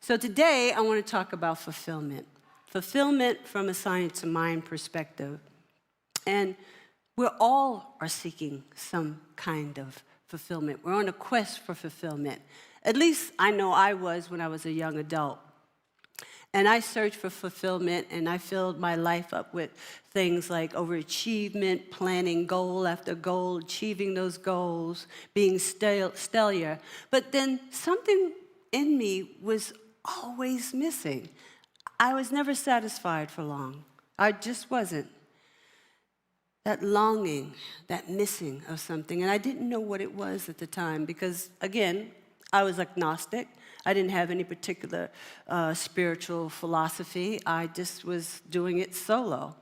So today, I want to talk about fulfillment. Fulfillment from a science of mind perspective. And we all are seeking some kind of fulfillment. We're on a quest for fulfillment. At least I know I was when I was a young adult. And I searched for fulfillment, and I filled my life up with things like overachievement, planning goal after goal, achieving those goals, being stellar. But then something in me was always missing. I was never satisfied for long. I just wasn't. That longing, that missing of something. And I didn't know what it was at the time because, again, I was agnostic. I didn't have any particular spiritual philosophy. I just was doing it solo.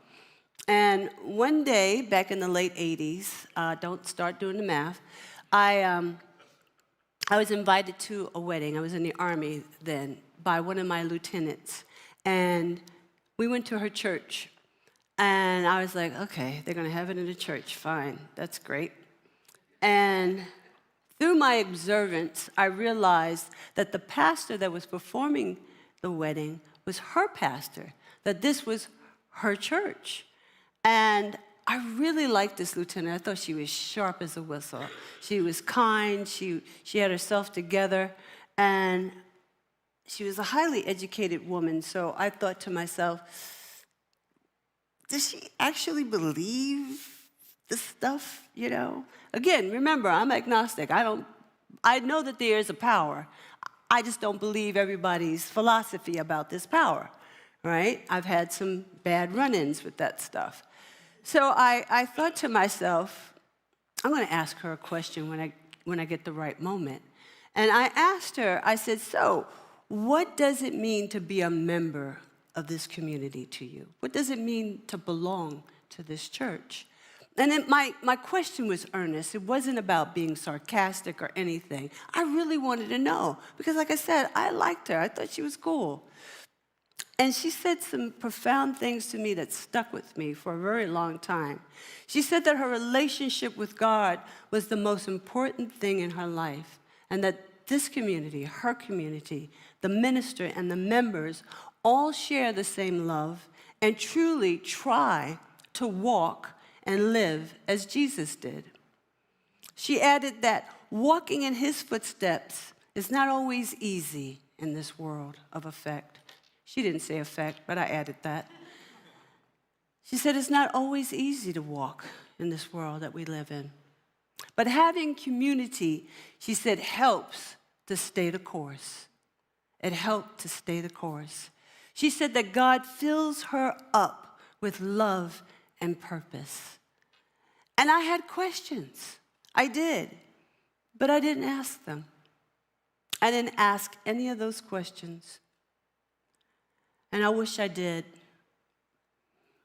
And one day, back in the late 80s, don't start doing the math, I was invited to a wedding. I was in the Army then by one of my lieutenants. And we went to her church. And I was like, okay, they're going to have it in the church. Fine, that's great. And through my observance, I realized that the pastor that was performing the wedding was her pastor, that this was her church. And I really liked this lieutenant. I thought she was sharp as a whistle. She was kind. She had herself together. And she was a highly educated woman. So I thought to myself, does she actually believe this stuff, you know? Again, remember, I'm agnostic. I know that there is a power. I just don't believe everybody's philosophy about this power, right? I've had some bad run-ins with that stuff. So I thought to myself, I'm going to ask her a question when I get the right moment. And I asked her, I said, so what does it mean to be a member of this community to you? What does it mean to belong to this church? And then my question was earnest. It wasn't about being sarcastic or anything. I really wanted to know because, like I said, I liked her. I thought she was cool. And she said some profound things to me that stuck with me for a very long time. She said that her relationship with God was the most important thing in her life, and that this community, her community, the minister and the members all share the same love and truly try to walk and live as Jesus did. She added that walking in his footsteps is not always easy in this world of effect. She didn't say effect, but I added that. She said it's not always easy to walk in this world that we live in. But having community, she said, helps to stay the course. It helped to stay the course. She said that God fills her up with love and purpose. And I had questions. I did. But I didn't ask them. I didn't ask any of those questions. And I wish I did.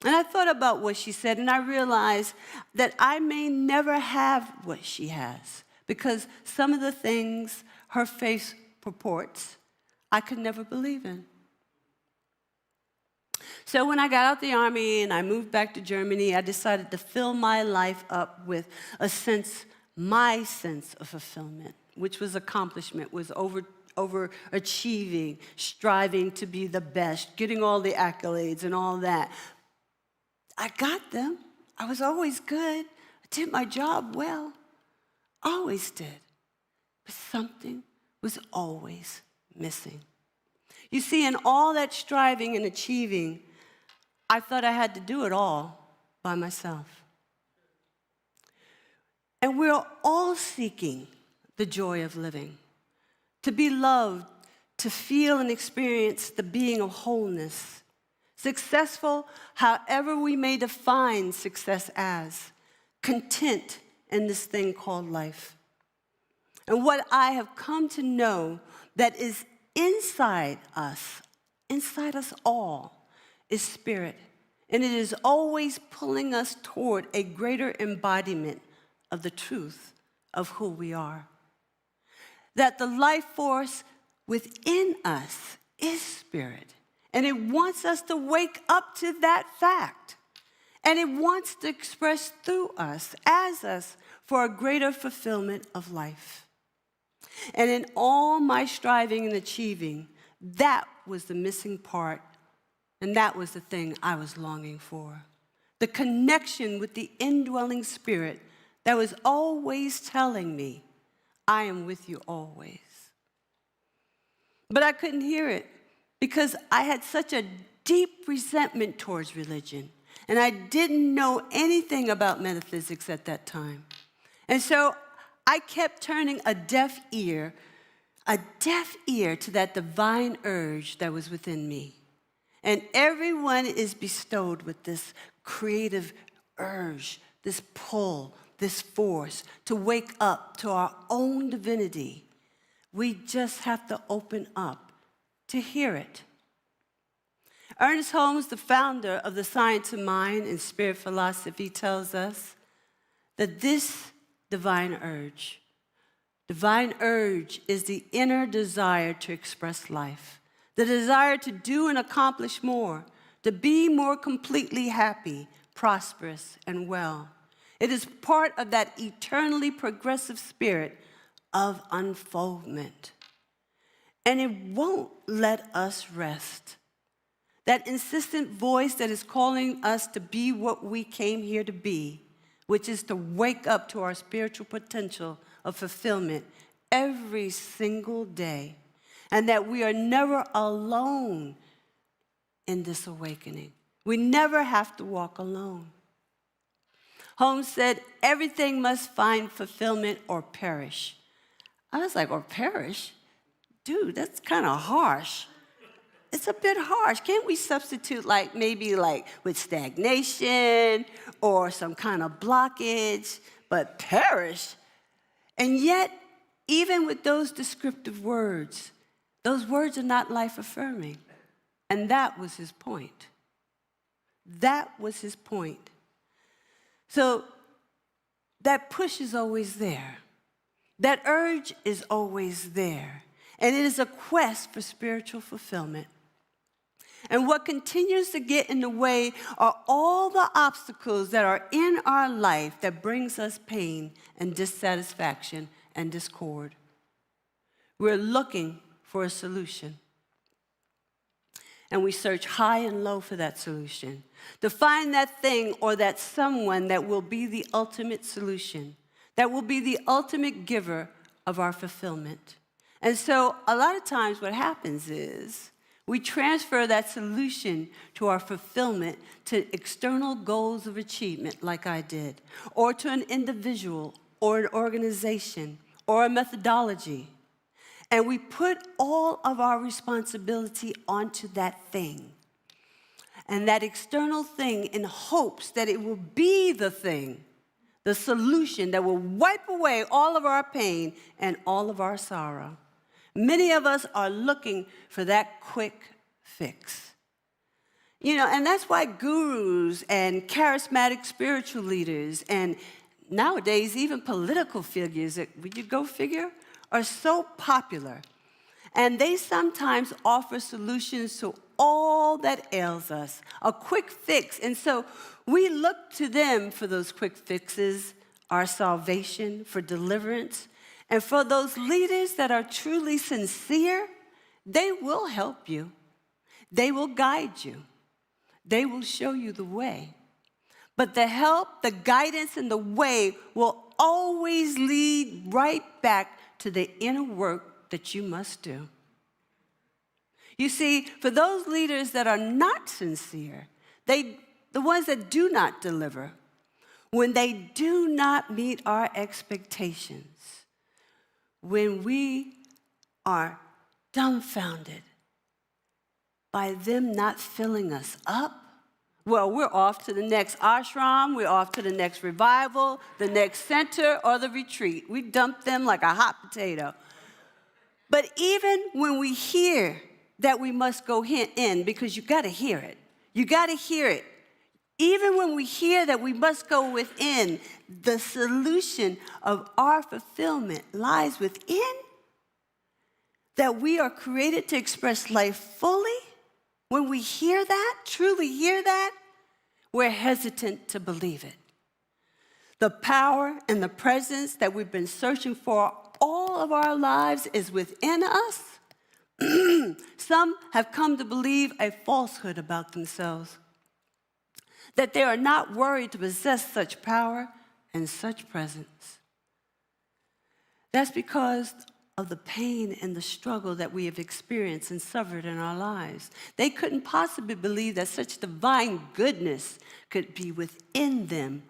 And I thought about what she said, and I realized that I may never have what she has because some of the things her faith purports, I could never believe in. So when I got out the Army and I moved back to Germany, I decided to fill my life up with my sense of fulfillment, which was accomplishment, was overachieving, striving to be the best, getting all the accolades and all that. I got them. I was always good. I did my job well. Always did. But something was always missing. You see, in all that striving and achieving, I thought I had to do it all by myself. And we're all seeking the joy of living, to be loved, to feel and experience the being of wholeness, successful however we may define success as, content in this thing called life. And what I have come to know that is inside us all, is spirit. And it is always pulling us toward a greater embodiment of the truth of who we are. That the life force within us is spirit. And it wants us to wake up to that fact. And it wants to express through us, as us, for a greater fulfillment of life. And in all my striving and achieving, That was the missing part, and that was the thing I was longing for. The connection with the indwelling spirit that was always telling me, I am with you always. But I couldn't hear it because I had such a deep resentment towards religion, and I didn't know anything about metaphysics at that time. And so I kept turning a deaf ear to that divine urge that was within me. And everyone is bestowed with this creative urge, this pull, this force to wake up to our own divinity. We just have to open up to hear it. Ernest Holmes, the founder of the Science of Mind and Spirit philosophy, tells us that this divine urge is the inner desire to express life, the desire to do and accomplish more, to be more completely happy, prosperous, and well. It is part of that eternally progressive spirit of unfoldment. And it won't let us rest. That insistent voice that is calling us to be what we came here to be, which is to wake up to our spiritual potential of fulfillment every single day, and that we are never alone in this awakening. We never have to walk alone. Holmes said, everything must find fulfillment or perish. I was like, or perish? Dude, that's kind of harsh. It's a bit harsh. Can't we substitute maybe with stagnation or some kind of blockage, but perish? And yet, even with those descriptive words, those words are not life-affirming. And that was his point. That was his point. So that push is always there. That urge is always there. And it is a quest for spiritual fulfillment. And what continues to get in the way are all the obstacles that are in our life that brings us pain and dissatisfaction and discord. We're looking for a solution. And we search high and low for that solution, to find that thing or that someone that will be the ultimate solution, that will be the ultimate giver of our fulfillment. And so a lot of times what happens is we transfer that solution to our fulfillment to external goals of achievement, like I did, or to an individual or an organization or a methodology. And we put all of our responsibility onto that thing and that external thing in hopes that it will be the thing, the solution that will wipe away all of our pain and all of our sorrow. Many of us are looking for that quick fix. And that's why gurus and charismatic spiritual leaders and nowadays even political figures, would you go figure, are so popular. And they sometimes offer solutions to all that ails us, a quick fix. And so we look to them for those quick fixes, our salvation, for deliverance. And for those leaders that are truly sincere, they will help you. They will guide you. They will show you the way. But the help, the guidance, and the way will always lead right back to the inner work that you must do. You see, for those leaders that are not sincere, the ones that do not deliver, when they do not meet our expectations, when we are dumbfounded by them not filling us up, well, we're off to the next ashram, we're off to the next revival, the next center, or the retreat. We dump them like a hot potato. But even when we hear that we must go in, because you got to hear it. You got to hear it. Even when we hear that we must go within, the solution of our fulfillment lies within, that we are created to express life fully. When we hear that, truly hear that, we're hesitant to believe it. The power and the presence that we've been searching for all of our lives is within us, Some have come to believe a falsehood about themselves, that they are not worthy to possess such power and such presence. That's because of the pain and the struggle that we have experienced and suffered in our lives. They couldn't possibly believe that such divine goodness could be within them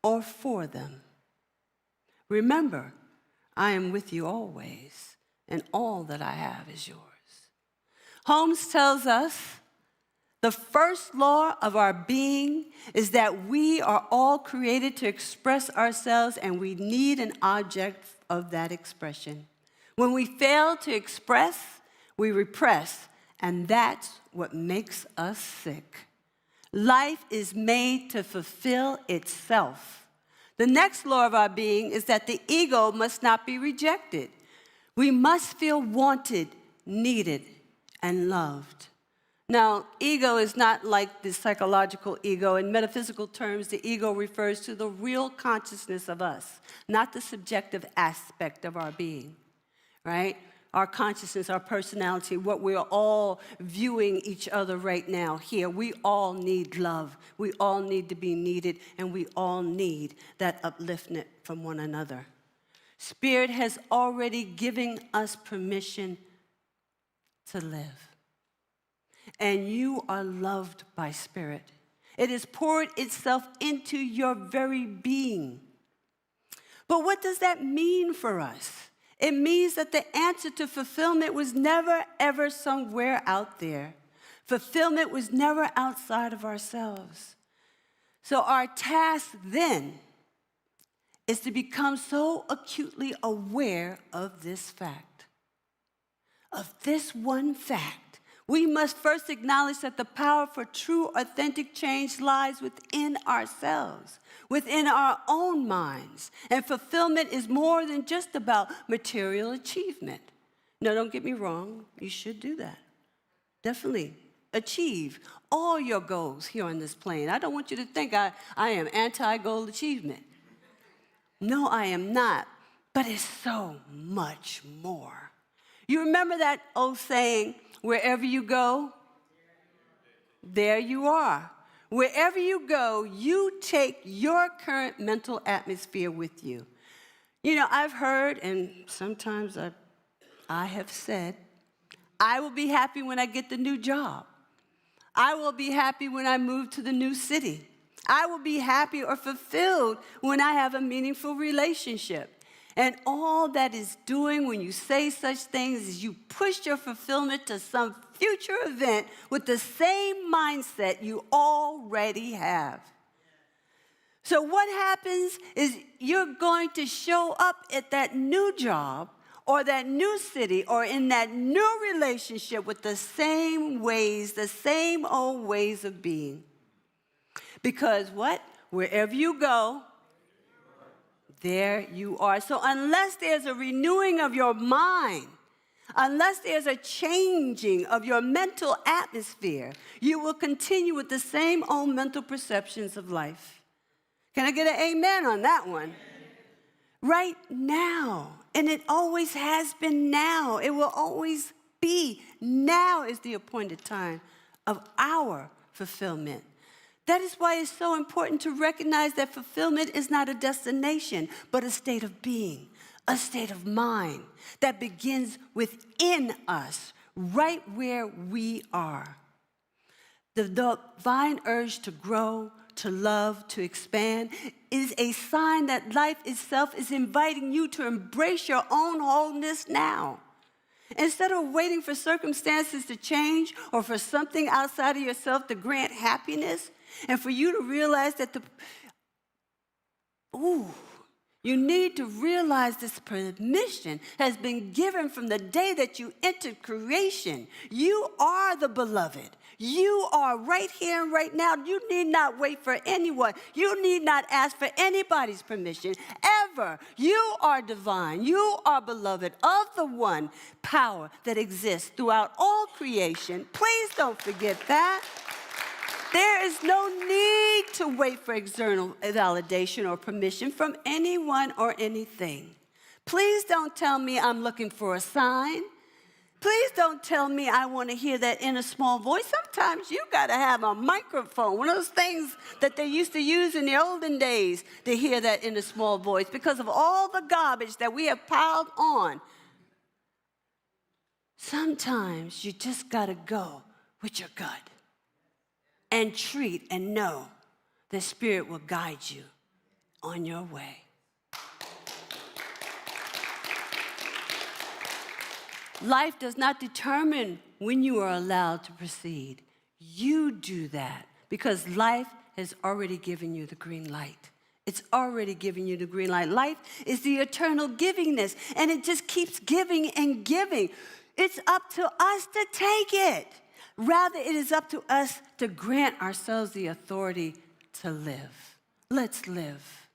or for them. Remember, I am with you always, and all that I have is yours. Holmes tells us the first law of our being is that we are all created to express ourselves, and we need an object of that expression. When we fail to express, we repress, and that's what makes us sick. Life is made to fulfill itself. The next law of our being is that the ego must not be rejected. We must feel wanted, needed, and loved. Now, ego is not like the psychological ego. In metaphysical terms, the ego refers to the real consciousness of us, not the subjective aspect of our being, right? Our consciousness, our personality, what we're all viewing each other right now here. We all need love. We all need to be needed, and we all need that upliftment from one another. Spirit has already given us permission to live. And you are loved by Spirit. It has poured itself into your very being. But what does that mean for us? It means that the answer to fulfillment was never, ever somewhere out there. Fulfillment was never outside of ourselves. So our task then is to become so acutely aware of this fact, of this one fact. We must first acknowledge that the power for true, authentic change lies within ourselves, within our own minds. And fulfillment is more than just about material achievement. No, don't get me wrong. You should do that. Definitely achieve all your goals here on this plane. I don't want you to think I am anti-goal achievement. No, I am not. But it's so much more. You remember that old saying, wherever you go, there you are. Wherever you go, you take your current mental atmosphere with you. You know, I've heard, and sometimes I have said, I will be happy when I get the new job. I will be happy when I move to the new city. I will be happy or fulfilled when I have a meaningful relationship. And all that is doing when you say such things is you push your fulfillment to some future event with the same mindset you already have. So what happens is you're going to show up at that new job or that new city or in that new relationship with the same ways, the same old ways of being. Because what? Wherever you go, there you are. So unless there's a renewing of your mind, unless there's a changing of your mental atmosphere, you will continue with the same old mental perceptions of life. Can I get an amen on that one? Right now. And it always has been now. It will always be. Now is the appointed time of our fulfillment. That is why it's so important to recognize that fulfillment is not a destination, but a state of being, a state of mind that begins within us, right where we are. The divine urge to grow, to love, to expand is a sign that life itself is inviting you to embrace your own wholeness now. Instead of waiting for circumstances to change or for something outside of yourself to grant happiness, and for you to realize that you need to realize this permission has been given from the day that you entered creation. You are the beloved. You are right here and right now. You need not wait for anyone. You need not ask for anybody's permission ever. You are divine. You are beloved of the one power that exists throughout all creation. Please don't forget that. There is no need to wait for external validation or permission from anyone or anything. Please don't tell me I'm looking for a sign. Please don't tell me I want to hear that in a small voice. Sometimes you got to have a microphone, one of those things that they used to use in the olden days to hear that in a small voice because of all the garbage that we have piled on. Sometimes you just got to go with your gut and treat and know the Spirit will guide you on your way. Life does not determine when you are allowed to proceed. You do that because life has already given you the green light. It's already given you the green light. Life is the eternal givingness, and it just keeps giving and giving. It's up to us to take it. Rather, it is up to us to grant ourselves the authority to live. Let's live.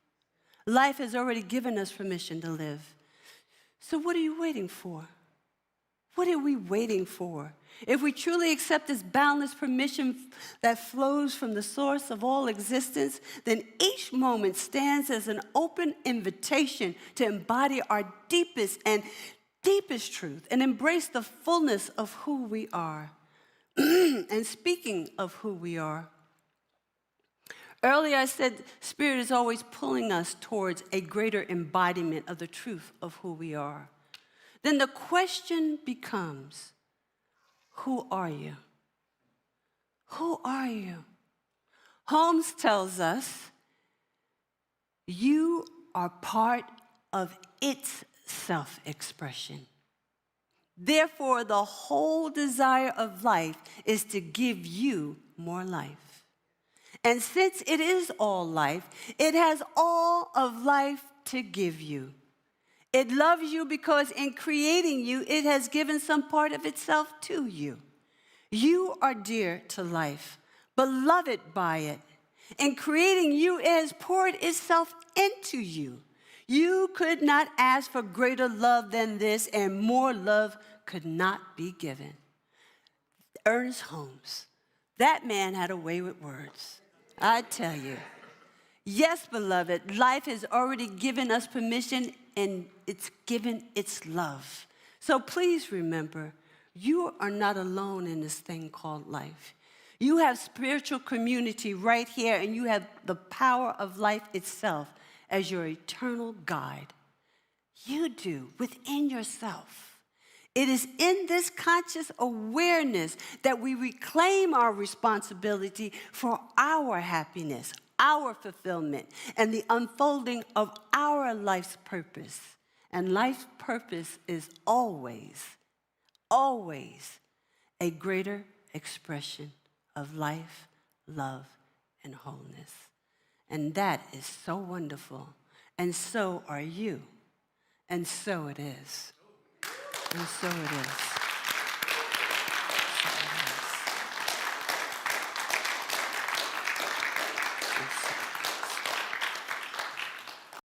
Life has already given us permission to live. So what are you waiting for? What are we waiting for? If we truly accept this boundless permission that flows from the source of all existence, then each moment stands as an open invitation to embody our deepest truth and embrace the fullness of who we are. And speaking of who we are, earlier I said Spirit is always pulling us towards a greater embodiment of the truth of who we are. Then the question becomes, who are you? Who are you? Holmes tells us you are part of its self-expression. Therefore, the whole desire of life is to give you more life. And since it is all life, it has all of life to give you. It loves you because in creating you, it has given some part of itself to you. You are dear to life, beloved by it. In creating you, it has poured itself into you. You could not ask for greater love than this, and more love could not be given. Ernest Holmes, that man had a way with words. I tell you. Yes, beloved, life has already given us permission, and it's given its love. So please remember, you are not alone in this thing called life. You have spiritual community right here, and you have the power of life itself as your eternal guide. You do within yourself. It is in this conscious awareness that we reclaim our responsibility for our happiness, our fulfillment, and the unfolding of our life's purpose. And life's purpose is always, always a greater expression of life, love, and wholeness. And that is so wonderful. And so are you. And so it is. And so it is.